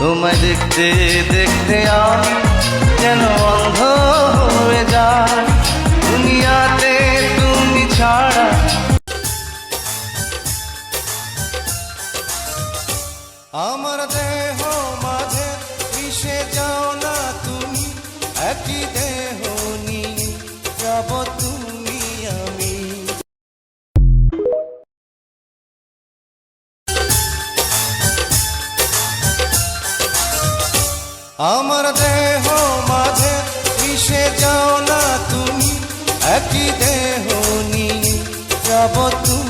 তোমায় দেখতে দেখতে আমি যেন অন্ধ হয়ে যাই, দুনিয়াতে তুমি ছাড়া। আমার দেহ মাঝে মিশে যাও না তুমি, একই দেহ নিয়ে যাব তুমি আমি। আমার দেহ মাঝে মিশে যাও না তুমি, একই দেহ নিয়ে যাব তুমি।